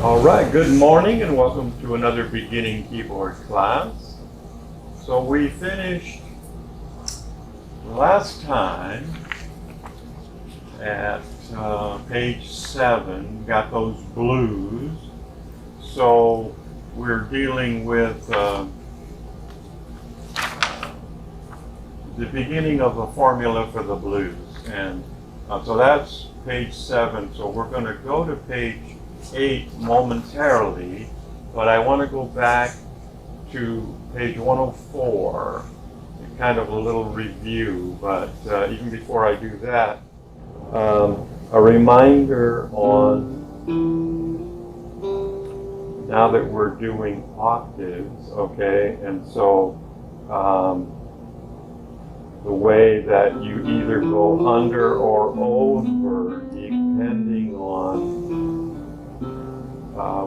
All right, good morning and welcome to another beginning keyboard class. So we finished last time at page 7, got those blues. So we're dealing with the beginning of a formula for the blues. And so that's page 7. So we're going to go to page 8 momentarily, but I want to go back to page 104, kind of a little review. But even before I do that, a reminder on now that we're doing octaves, okay, and so the way that you either go under or over depending on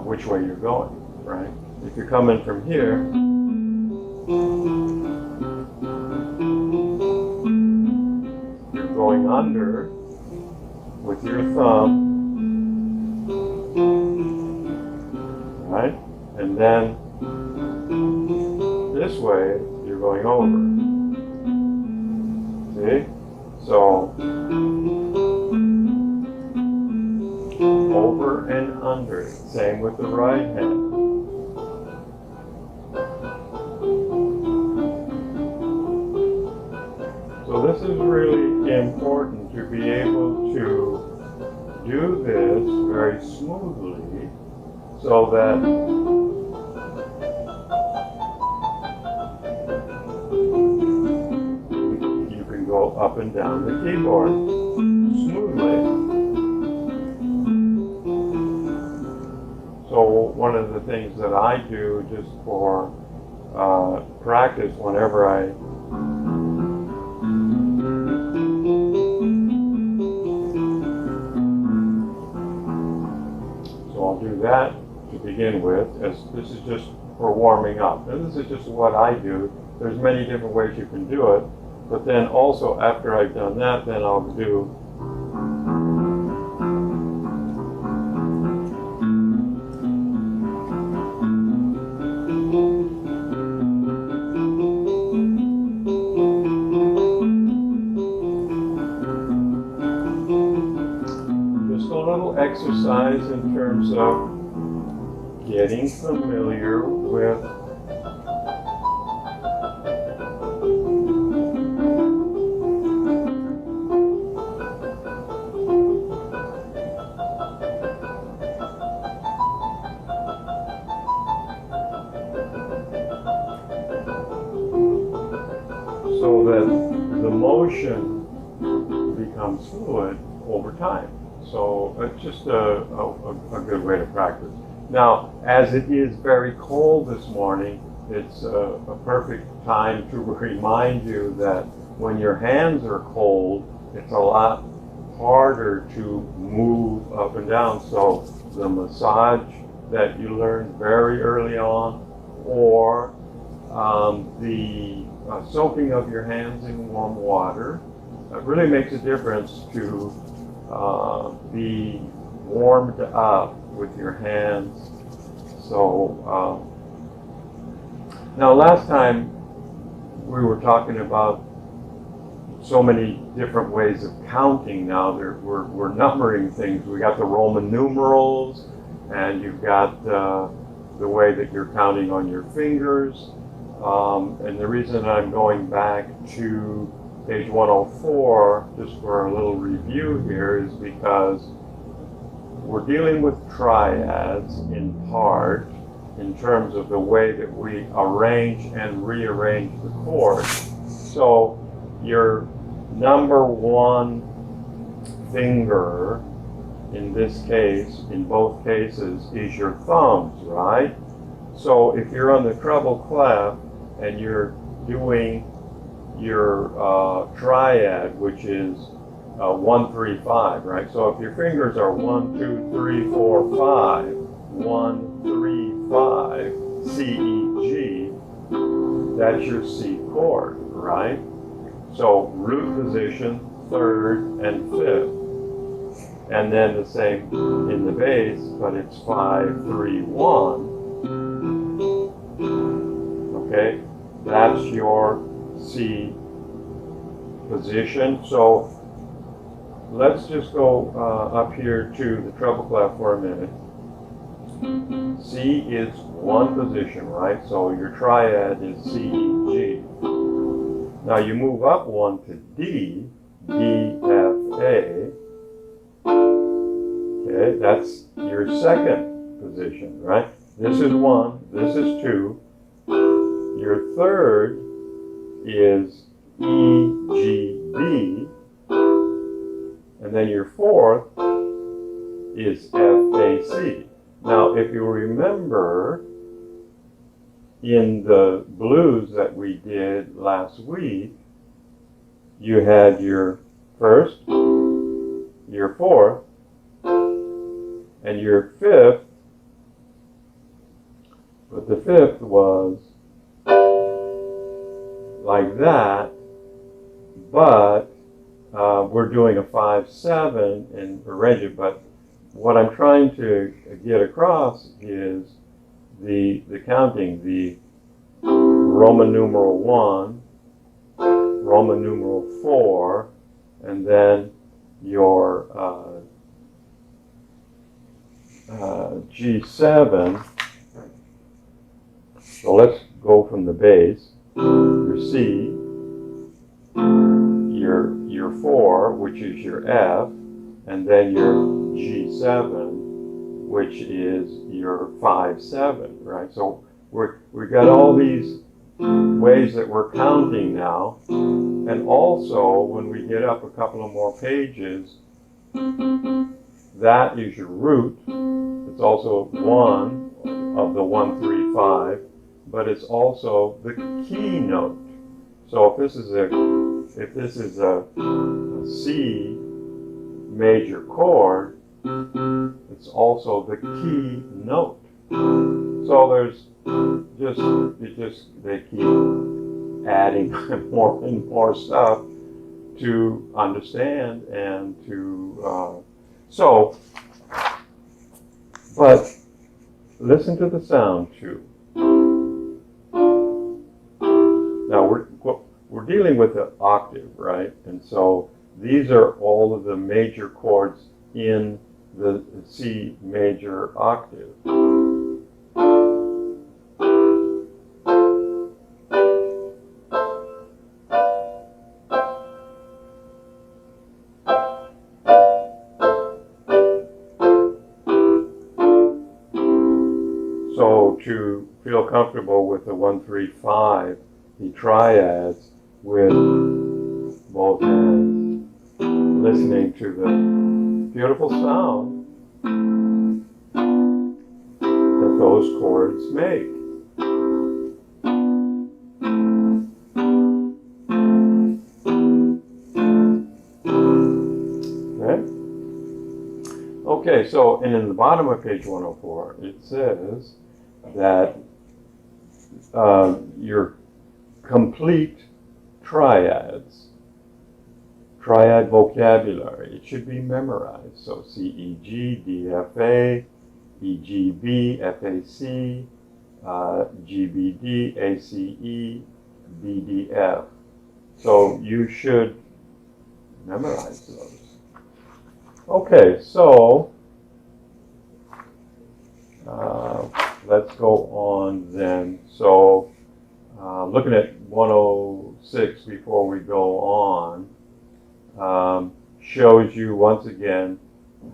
which way you're going, right? If you're coming from here, you're going under with your thumb, right? And then this way, you're going over. See? So, over and under. Same with the right hand. So this is really important to be able to do this very smoothly so that you can go up and down the keyboard smoothly. So one of the things that I do just for practice whenever so I'll do that to begin with, as this is just for warming up. And this is just what I do. There's many different ways you can do it, but then also after I've done that, then I'll do exercise in terms of getting familiar with so that the motion becomes fluid over time. So it's just a good way to practice. Now, as it is very cold this morning, it's a perfect time to remind you that when your hands are cold, it's a lot harder to move up and down. So the massage that you learned very early on, or the soaking of your hands in warm water, really makes a difference to be warmed up with your hands. So now last time we were talking about so many different ways of counting. Now we're numbering things. We got the Roman numerals, and you've got the way that you're counting on your fingers. And the reason I'm going back to page 104, just for a little review here, is because we're dealing with triads in part in terms of the way that we arrange and rearrange the chords. So your number one finger, in this case, in both cases, is your thumbs, right? So if you're on the treble clef and you're doing your triad, which is 1, 3, 5, right? So if your fingers are 1, 2, 3, 4, 5, 1, 3, 5, C, E, G, that's your C chord, right? So root position, 3rd and 5th. and then the same in the bass, but it's 5, 3, 1. Okay, that's your C position. So let's just go up here to the treble clef for a minute. C is one position, right? So your triad is C, G. Now you move up one to D, D, F, A. Okay, that's your second position, right? This is 1, this is 2. Your third is E, G, B. And then your fourth is F, A, C. Now, if you remember in the blues that we did last week, you had your first, your fourth, and your fifth, but the fifth was like that, but we're doing a 5/7 and arrange it. But what I'm trying to get across is the counting, the Roman numeral 1, Roman numeral 4, and then your G7. So let's go from the bass. Your C, your 4, which is your F, and then your G7, which is your 5/7, right? So we've got all these ways that we're counting now, and also when we get up a couple of more pages, that is your root. It's also one of the 1, 3, 5, but it's also the key note. So if this is a C major chord, it's also the key note. So there's they keep adding more and more stuff to understand and to but listen to the sound too. Now we're dealing with the octave, right? And so these are all of the major chords in the C major octave. So to feel comfortable with the 1, 3, 5, the triads with both hands, listening to the beautiful sound that those chords make. Okay, so, and in the bottom of page 104, it says that your complete triads, triad vocabulary, it should be memorized. So C, E, G, D, F, A, E, G, B, F, A, C, G, B, D, A, C, E, B, D, F. So you should memorize those. Okay, so let's go on then. So looking at 106 before we go on, shows you once again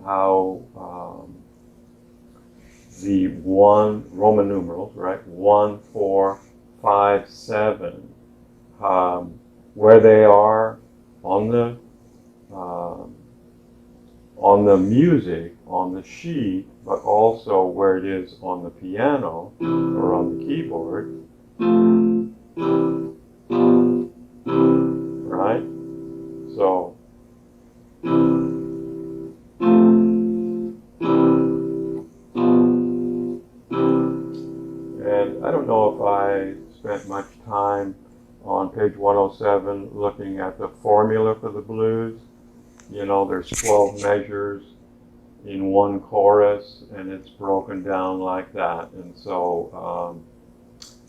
how the Roman numerals, right? 1, 4, 5, 7, where they are on the music, on the sheet, but also where it is on the piano or on the keyboard, right? So, and I don't know if I spent much time on page 107 looking at the formula for the blues. You know, there's 12 measures, in one chorus, and it's broken down like that. And so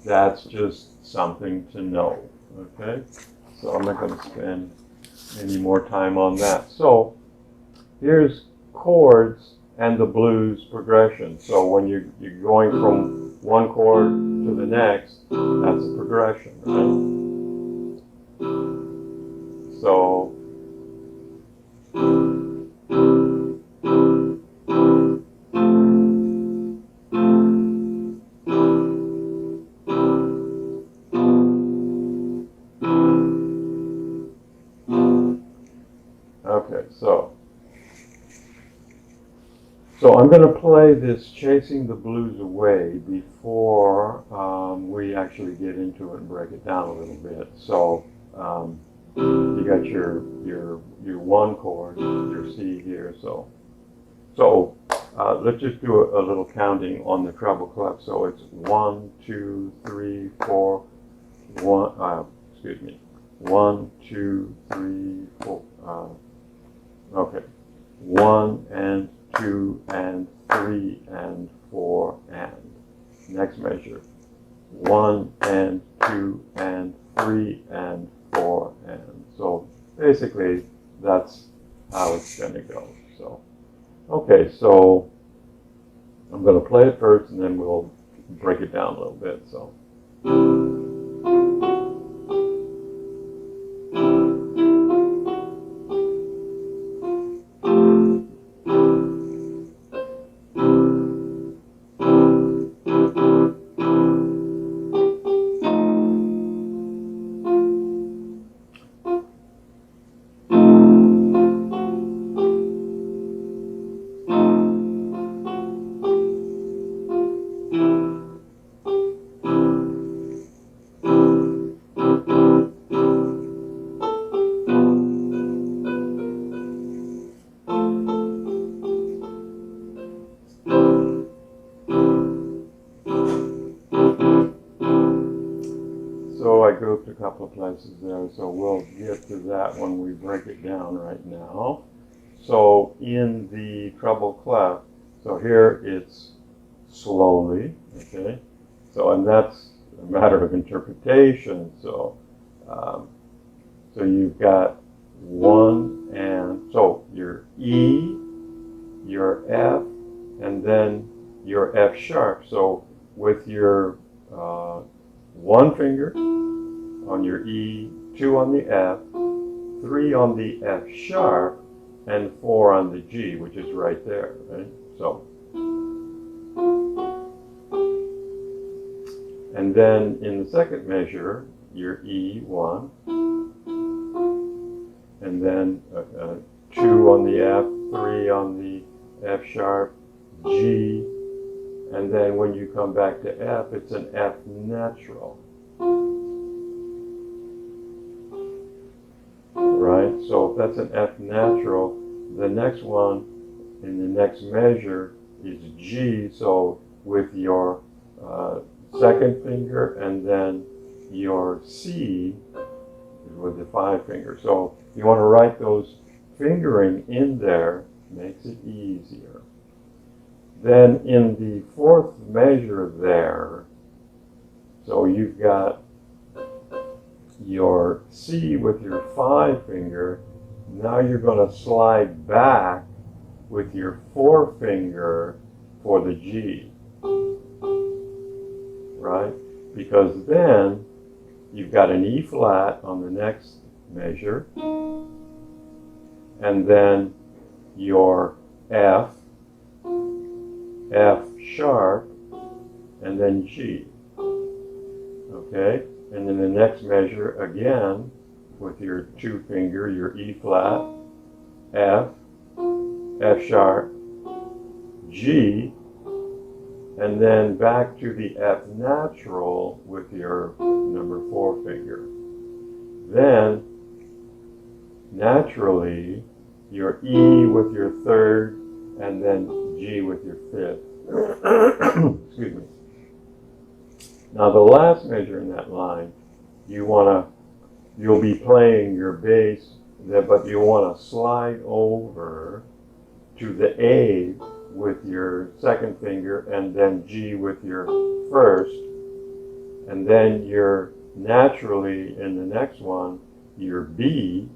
that's just something to know, okay? So I'm not going to spend any more time on that. So here's chords and the blues progression. So when you're going from one chord to the next, that's a progression, right? So okay, so I'm going to play this Chasing the Blues Away before we actually get into it and break it down a little bit. So you got your one chord, your C here. So let's just do a little counting on the treble clef. So it's 1, 2, 3, 4. 1, 2, 3, 4. Okay. 1 and 2 and 3 and 4 and. Next measure. 1 and 2 and 3 and 4 and. So basically that's how it's going to go. So, okay, so I'm going to play it first and then we'll break it down a little bit. So. So I grouped a couple of places there, so we'll get to that when we break it down right now. So in the treble clef, so here it's slowly, okay? So, and that's a matter of interpretation. So, so you've got 1 and, so your E, your F, and then your F sharp. So with your 1 finger on your E, 2 on the F, 3 on the F sharp, and 4 on the G, which is right there, right? So, and then in the second measure, your E, 1, and then 2 on the F, 3 on the F sharp, G, and then when you come back to F, it's an F natural. Right? So if that's an F natural, the next one in the next measure is G. So with your second finger and then your C with the 5 finger. So you want to write those fingering in there, makes it easier. Then in the 4th measure there, so you've got your C with your 5 finger. Now you're going to slide back with your 4 finger for the G, right? Because then you've got an E flat on the next measure, and then your F, F sharp, and then G, okay? And then the next measure, again, with your 2 finger, your E flat, F, F sharp, G, and then back to the F natural with your number 4 finger. Then, naturally, your E with your 3rd, and then G with your 5th. Excuse me. Now the last measure in that line, you'll be playing your bass, but you want to slide over to the A with your second finger, and then G with your first, and then you're naturally in the next one, your B,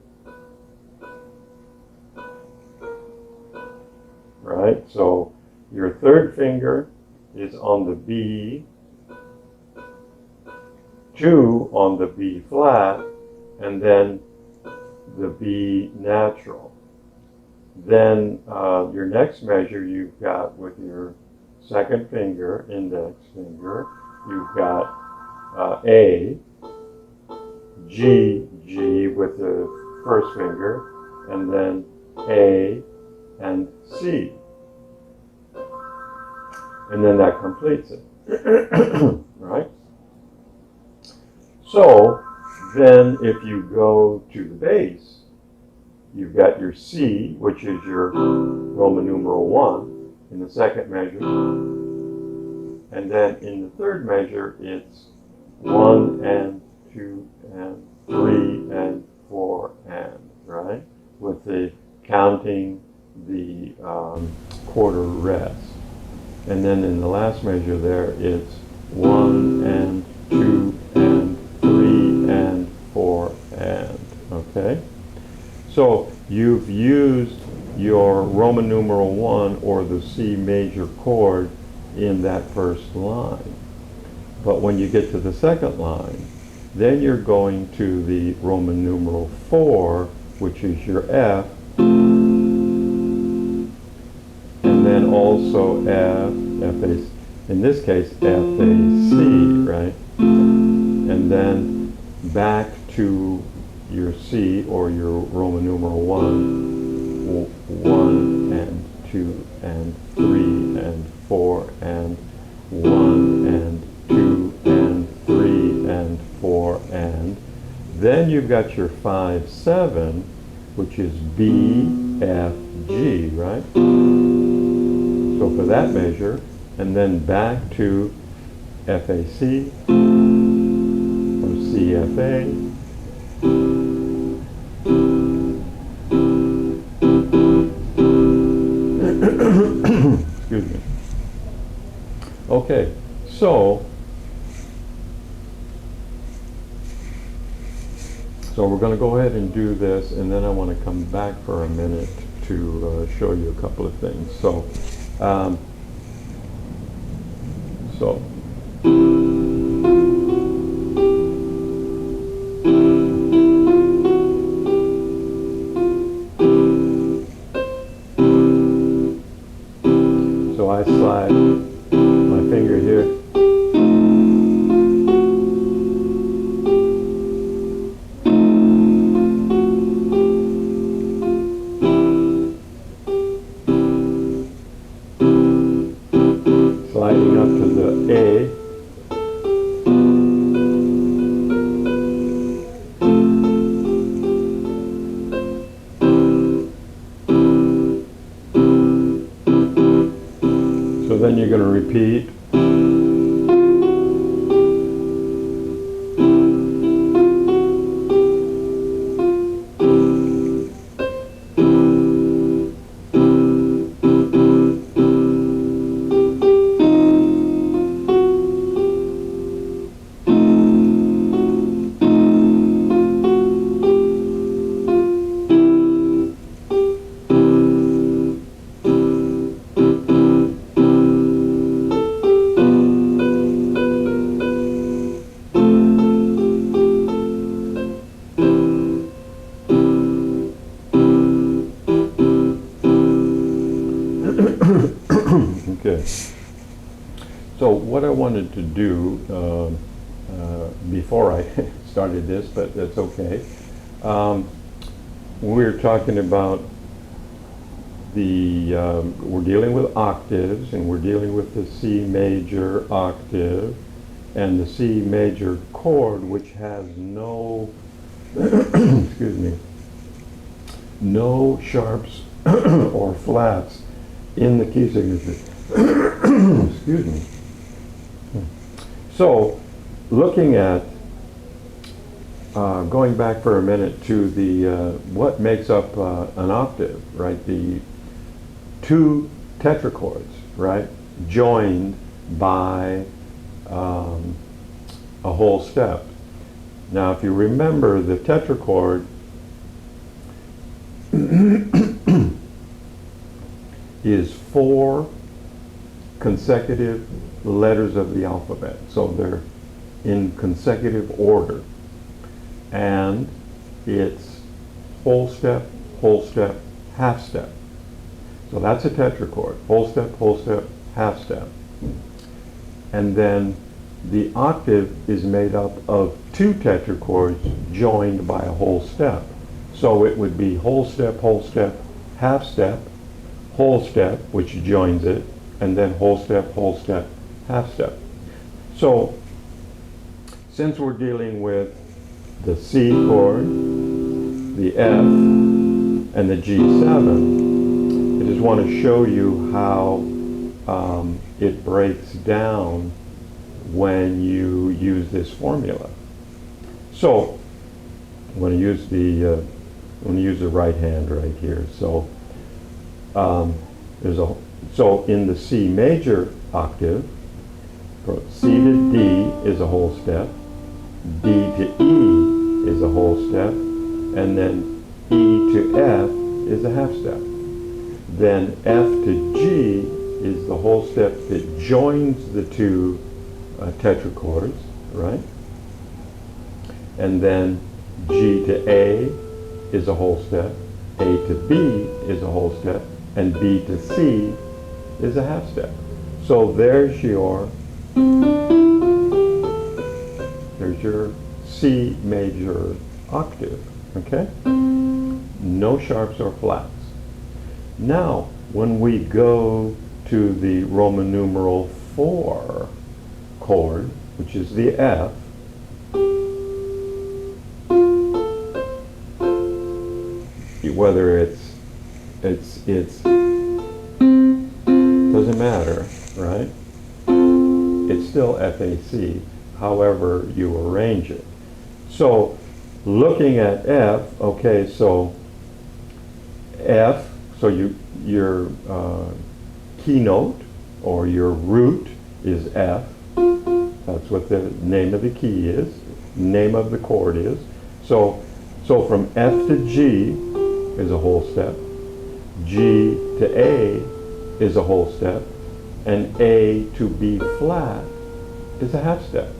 right? So your third finger is on the B, 2 on the B flat, and then the B natural. Then your next measure you've got with your second finger, index finger, you've got A, G, G with the first finger, and then A and C. And then that completes it, right? So then if you go to the bass, you've got your C, which is your Roman numeral 1 in the second measure. And then in the third measure, it's 1 and 2 and 3 and 4 and, right? With the counting the quarter rest. And then in the last measure there, it's 1 and 2 and 3 and 4 and, okay? So you've used your Roman numeral 1 or the C major chord in that first line. But when you get to the second line, then you're going to the Roman numeral 4, which is your F, and then also F, F-A, in this case F-A-C, right? And then back to your C or your Roman numeral 1, 1 and 2 and 3 and 4 and 1 and 2 and 3 and 4 and. Then you've got your 5-7, which is B, F, G, right? So for that measure, and then back to F-A-C or C-F-A. Excuse me. Okay, so we're going to go ahead and do this, and then I want to come back for a minute to show you a couple of things. So I slide my finger here. Sliding up to the A. So then you're going to repeat. Okay. So what I wanted to do before I started this, but that's okay. We're talking about we're dealing with octaves, and we're dealing with the C major octave and the C major chord, which has no, excuse me, no sharps or flats in the key signature. Excuse me. So, looking at, going back for a minute to the, what makes up an octave, right? The two tetrachords, right? Joined by a whole step. Now, if you remember, the tetrachord is 4 consecutive letters of the alphabet. So they're in consecutive order. And it's whole step, half step. So that's a tetrachord. Whole step, half step. And then the octave is made up of 2 tetrachords joined by a whole step. So it would be whole step, half step, whole step, which joins it, and then whole step, half step. So since we're dealing with the C chord, the F, and the G7, I just want to show you how it breaks down when you use this formula. So I'm going to use the right hand right here. So so in the C major octave, C to D is a whole step, D to E is a whole step, and then E to F is a half step. Then F to G is the whole step that joins the 2 tetrachords, right? And then G to A is a whole step, A to B is a whole step, and B to C is a half step. So there's your C major octave, okay? No sharps or flats. Now, when we go to the Roman numeral 4 chord, which is the F, whether it's doesn't matter, right? It's still FAC, however you arrange it. So looking at F, okay, so F, so your keynote or your root is F. That's what the name of the key is, name of the chord is. So from F to G is a whole step, G to A is a whole step, and A to B flat is a half step.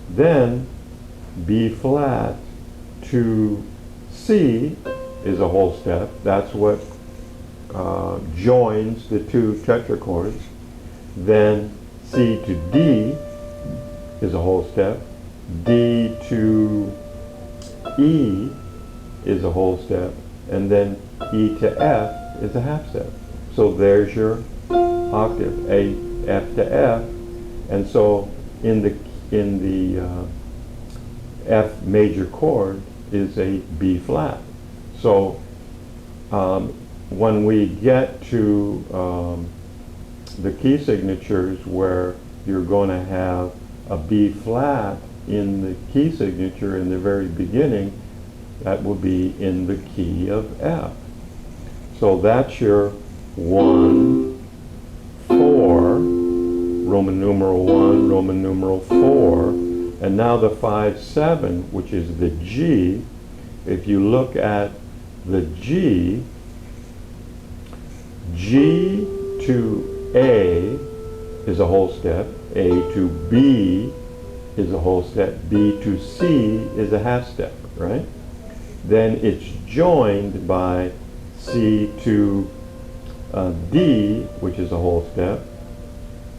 Then B flat to C is a whole step. That's what joins the 2 tetrachords. Then C to D is a whole step. D to E is a whole step. And then E to F is a half step. So there's your octave, A, F to F. And so in the F major chord is a B flat. So when we get to the key signatures where you're going to have a B flat in the key signature in the very beginning, that will be in the key of F. So that's your 1, 4, Roman numeral 1, Roman numeral 4, and now the 5, 7, which is the G. If you look at the G, G to A is a whole step, A to B is a whole step, B to C is a half step, right? Then it's joined by C to D, which is a whole step,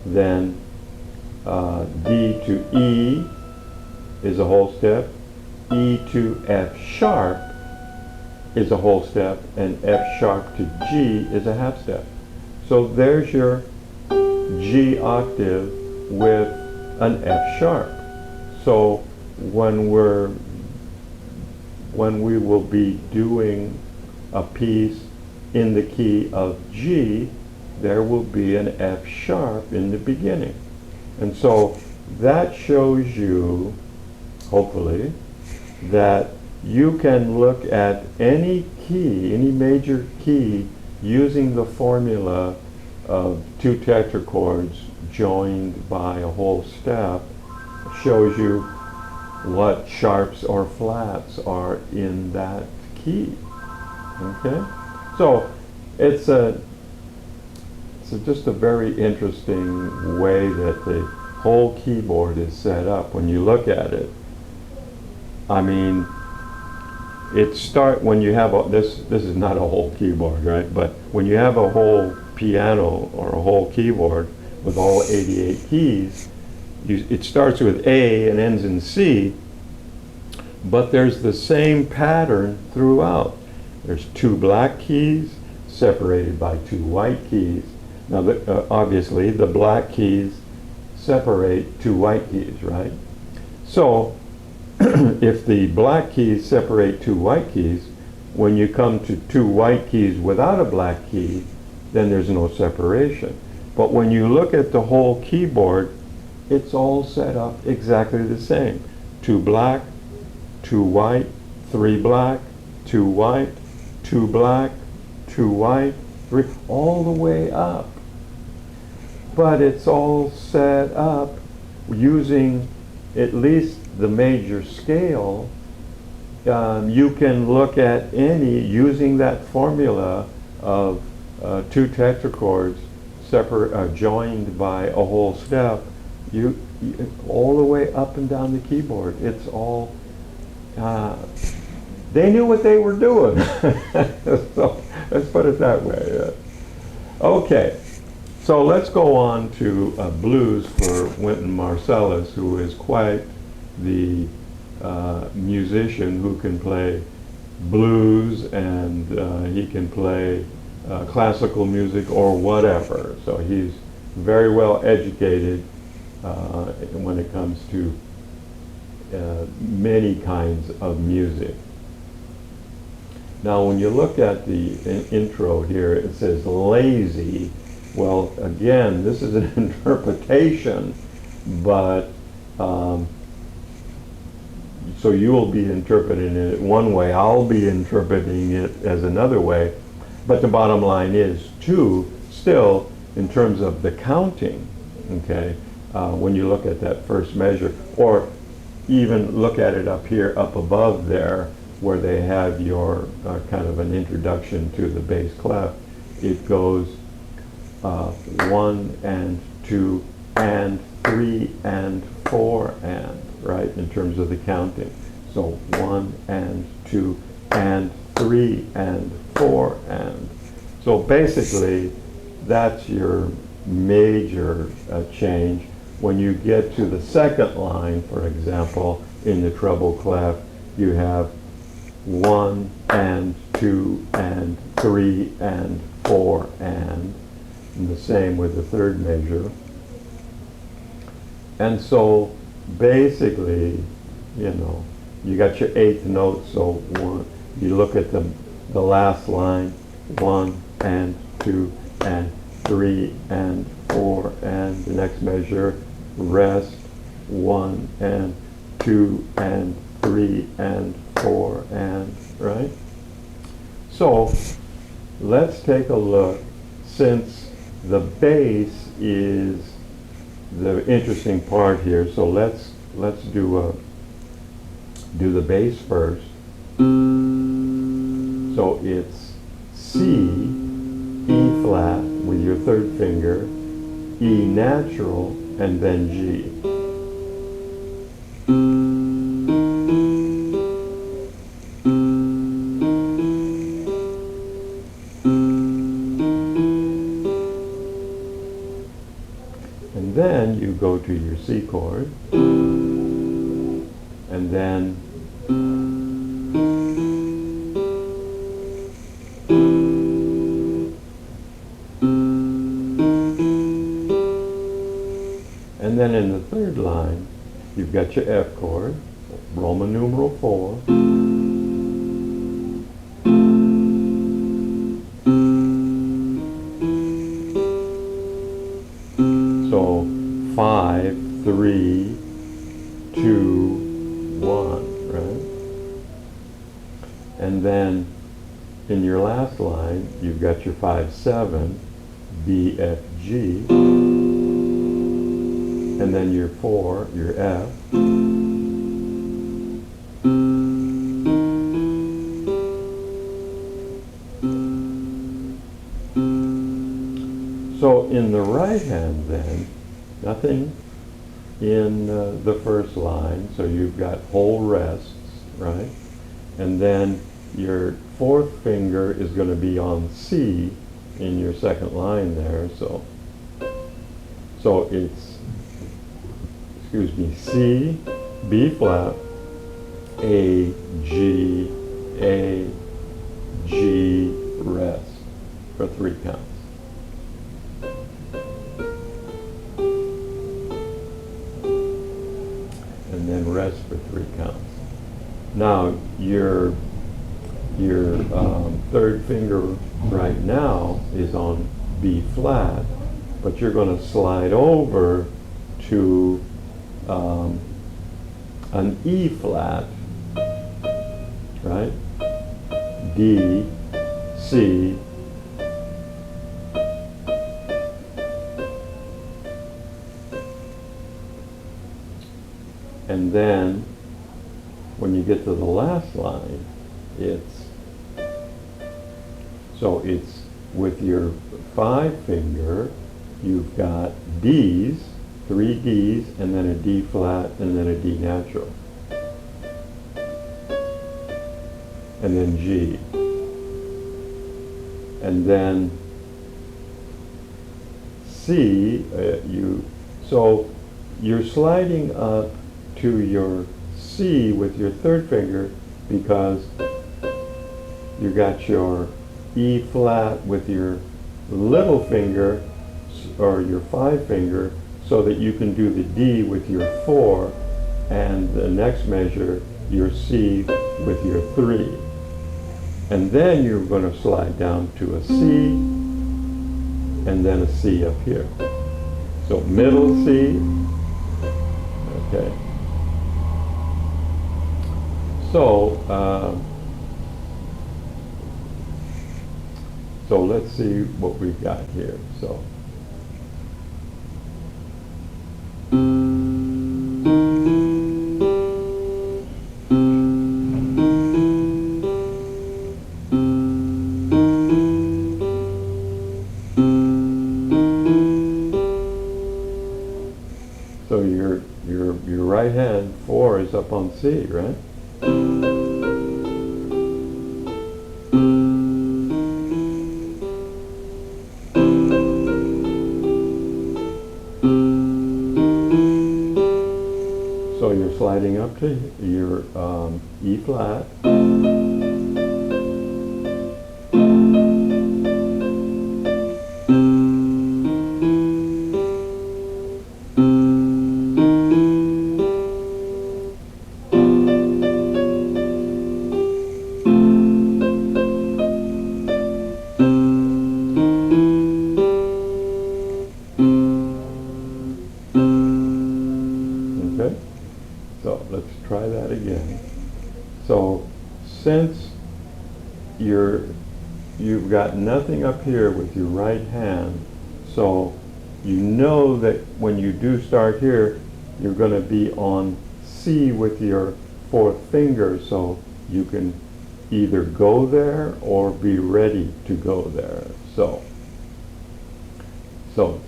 then D to E is a whole step, E to F sharp is a whole step, and F sharp to G is a half step. So there's your G octave with an F sharp. So when we will be doing a piece in the key of G, there will be an F sharp in the beginning. And so that shows you, hopefully, that you can look at any key, any major key using the formula of two tetrachords joined by a whole step shows you what sharps or flats are in that key. Okay? So it's just a very interesting way that the whole keyboard is set up when you look at it. I mean, when you have this is not a whole keyboard, right? But when you have a whole piano or a whole keyboard with all 88 keys, it starts with A and ends in C, but there's the same pattern throughout. There's two black keys separated by two white keys. Now, obviously, the black keys separate two white keys, right? So, if the black keys separate two white keys, when you come to two white keys without a black key, then there's no separation. But when you look at the whole keyboard, it's all set up exactly the same. Two black, two white, three black, two white, two black, two white, three, all the way up. But it's all set up using at least the major scale. You can look at any, using that formula of two tetrachords joined by a whole step, you all the way up and down the keyboard. It's all, they knew what they were doing. So let's put it that way. Okay, so let's go on to blues for Wynton Marsalis, who is quite the musician who can play blues, and he can play classical music or whatever. So he's very well educated when it comes to many kinds of music. Now, when you look at the intro here, it says lazy. Well, again, this is an interpretation, but so you will be interpreting it one way, I'll be interpreting it as another way, but the bottom line is, too, still, in terms of the counting, okay, when you look at that first measure, or even look at it up here, up above there, where they have your kind of an introduction to the bass clef, it goes 1 and 2 and 3 and 4 and, right, in terms of the counting. So 1 and 2 and 3 and 4 and. So basically, that's your major change. When you get to the second line, for example, in the treble clef, you have 1 and 2 and 3 and 4 and the same with the third measure. And so basically, you know, you got your eighth note, so you look at the last line, 1 and 2 and 3 and 4 and the next measure, rest, 1 and 2 and 3 and 4 and, right? So let's take a look, since the bass is the interesting part here. So let's do the bass first. So it's C, E flat with your third finger, E natural, and then G. And then you go to your C chord, and then in the third line, you've got your F chord, Roman numeral 4, so 5, 3, 2, 1, right? And then in your last line, you've got your 5/7, B, F, G, and then your 4, your F. So in the right hand then, nothing in the first line, so you've got whole rests, right? And then your fourth finger is going to be on C in your second line there, so it's, excuse me, C, B flat, A, G, rest for 3 counts. And then rest for 3 counts. Now your third finger right now is on B flat, but you're going to slide over to an E flat, right? D, C, and then when you get to the last line, it's with your 5 finger, you've got D's, 3 D's, and then a D flat, and then a D natural. And then G. And then C, so you're sliding up to your C with your third finger because you got your E flat with your little finger or your 5 finger, so that you can do the D with your 4, and the next measure your C with your 3. And then you're going to slide down to a C and then a C up here. So middle C, okay. So let's see what we've got here. So your right hand 4 is up on C, right? So you're sliding up to your E flat. Okay, so let's try that again. So since you've got nothing up here with your right hand, so you know that when you do start here, you're going to be on C with your 4th finger, so you can either go there or be ready to go there. So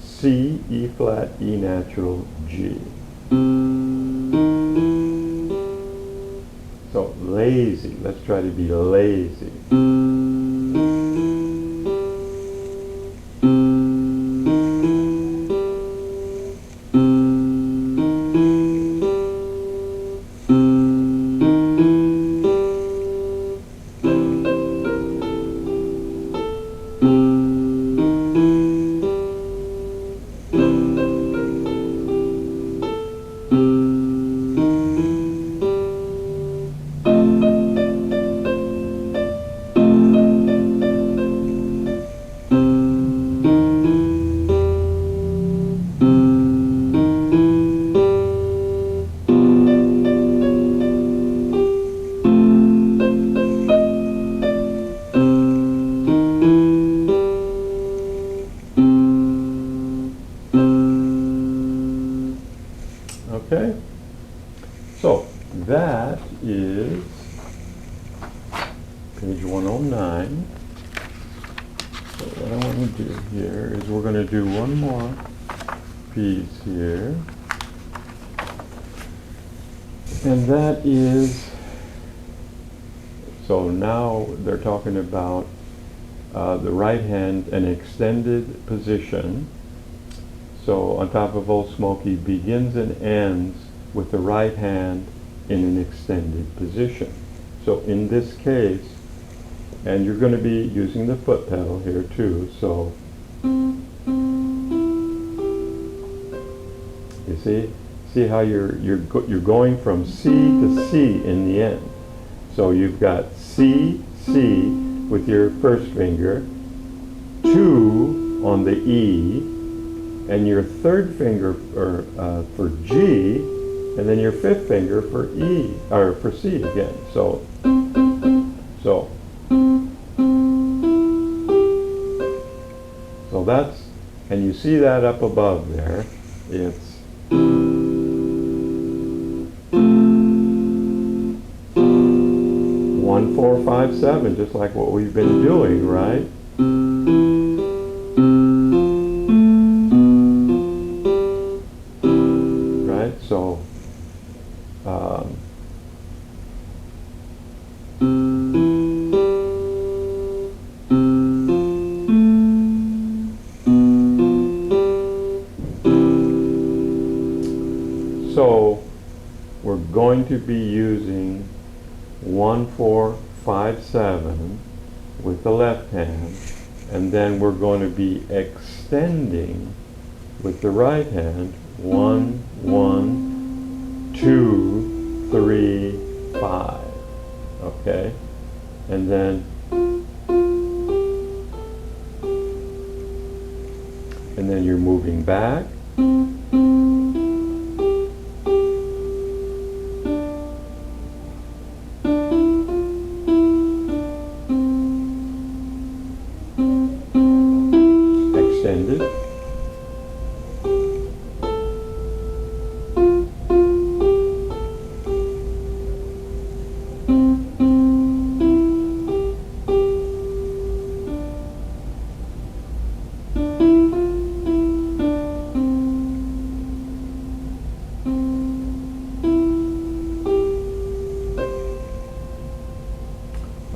C, E flat, E natural, G. So lazy, let's try to be lazy. Okay? So that is page 109. So what I want to do here is we're going to do one more piece here. And that is, so now they're talking about the right hand, an extended position. So on top of Old Smoky begins and ends with the right hand in an extended position. So in this case, and you're going to be using the foot pedal here too, so you see how you're going from C to C in the end. So you've got C, C with your first finger, 2 on the E, and your third finger for G, and then your fifth finger for E, or for C again. So that's, and you see that up above there, it's 1, 4, 5, 7, just like what we've been doing, right? Right, so we're going to be using 1, 4, 5, 7 with the left hand, and then we're going to be extending with the right hand 1, 1, 2, 3, 5. Okay? And then you're moving back. Extended.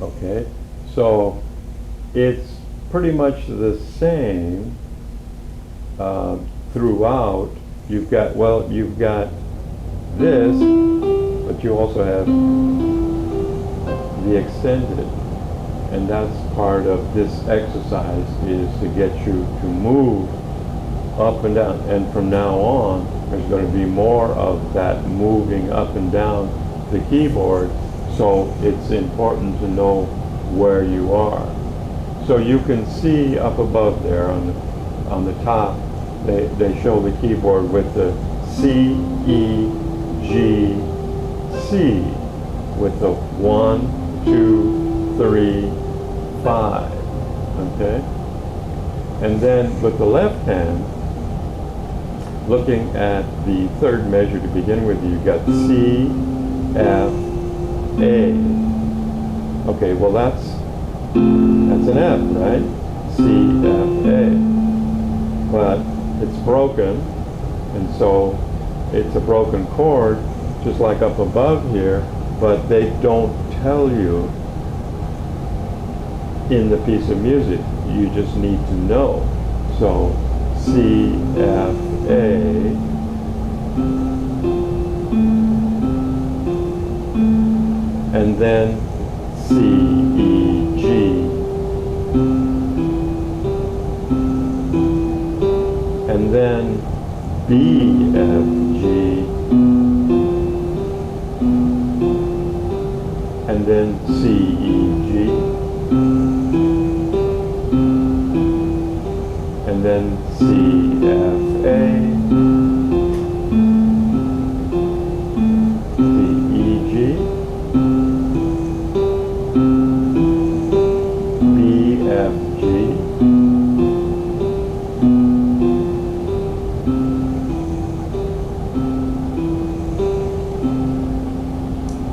Okay, so it's pretty much the same throughout. You've got this, but you also have the extended, and that's part of this exercise, is to get you to move up and down, and from now on there's going to be more of that moving up and down the keyboard, so it's important to know where you are. So you can see up above there on the top, they show the keyboard with the C, E, G, C with the 1, 2, 3, 5. Okay? And then with the left hand, looking at the third measure to begin with, you've got C, F, A. Okay, well that's an F, right? C, F, A. But it's broken, and so it's a broken chord, just like up above here, but they don't tell you in the piece of music. You just need to know. So C, F, A, and then C, E, G, and then B, F, G, and then C, E, G, and then C, F, A, C, E, G, B, F, G,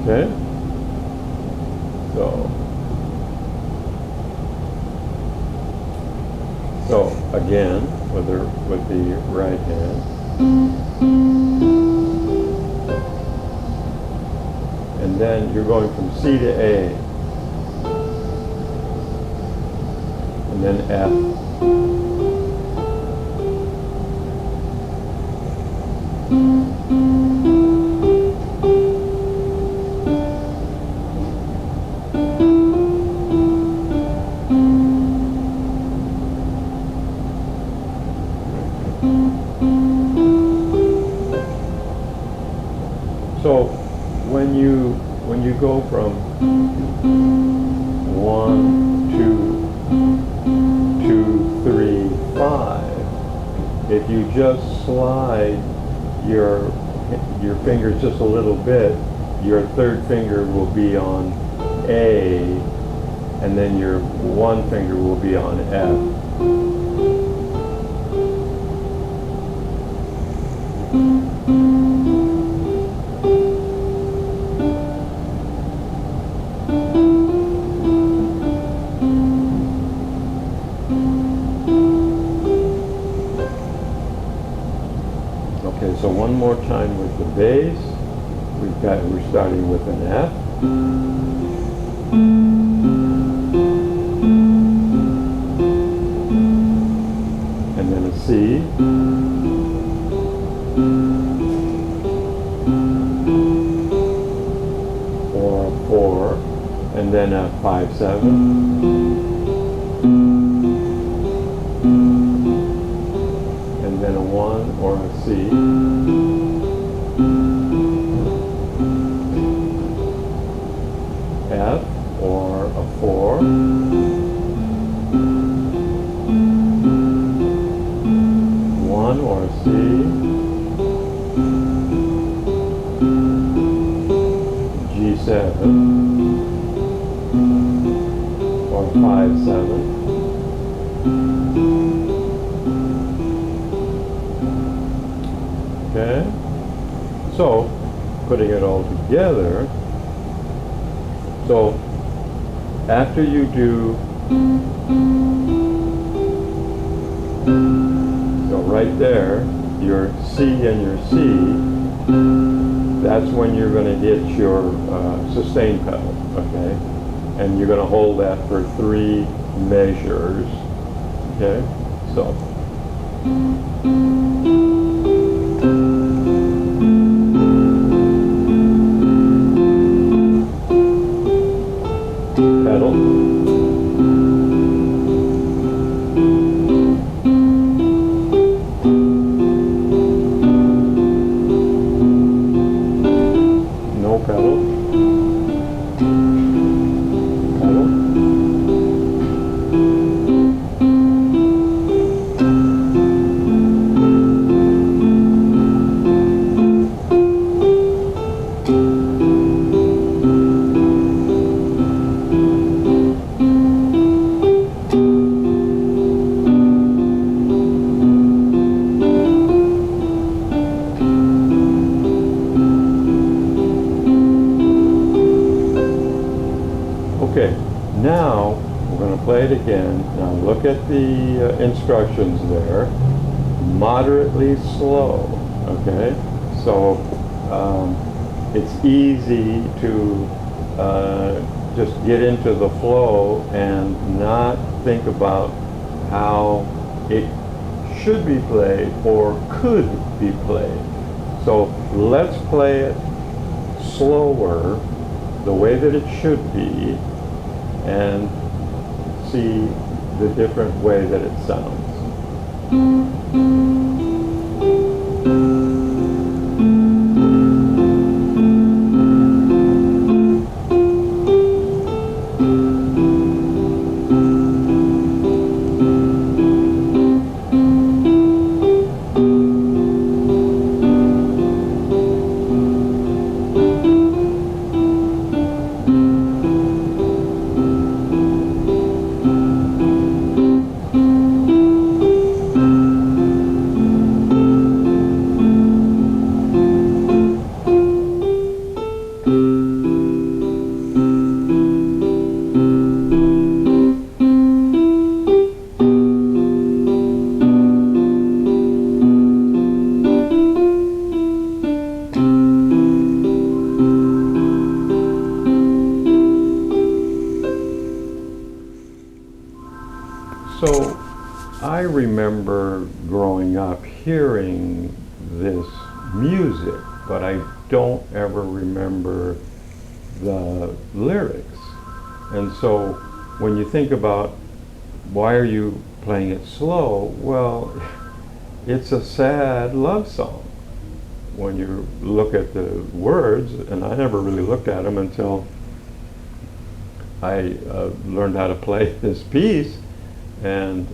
Okay? So again, with the right hand. And then you're going from C to A. And then F. So when you go from 1, 2, 2, 3, 5, if you just slide your fingers just a little bit, your third finger will be on A, and then your one finger will be on F. Okay, so one more time with the bass. We're starting with an F. And then a C. Or a 4. And then a 5, 7. And then a 1 or a C. F or a 4. One or a C. G7 or 5, 7. Okay, so putting it all together, so after you do, so right there, your C and your C, that's when you're going to hit your sustain pedal, okay? And you're going to hold that for 3 measures, okay? So. Pedal. No pedal. Pedal. Okay, now we're going to play it again. Now look at the instructions there. Moderately slow, okay? So it's easy to just get into the flow and not think about how it should be played or could be played. So let's play it slower, the way that it should be, and see the different way that it sounds. remember growing up hearing this music, but I don't ever remember the lyrics. And so when you think about why are you playing it slow, well, it's a sad love song when you look at the words, and I never really looked at them until I learned how to play this piece, and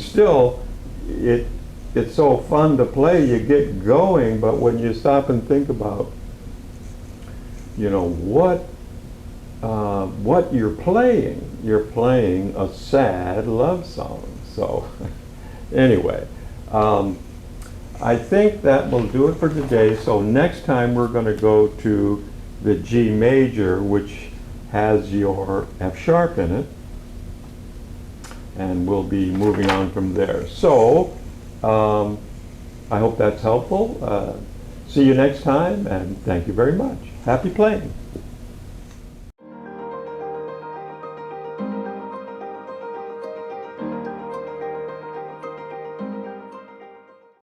still it's so fun to play. You get going, but when you stop and think about, you know, what you're playing a sad love song. So anyway, I think that will do it for today. So next time we're going to go to the G major, which has your F sharp in it, and we'll be moving on from there. So I hope that's helpful. See you next time, and thank you very much. Happy playing.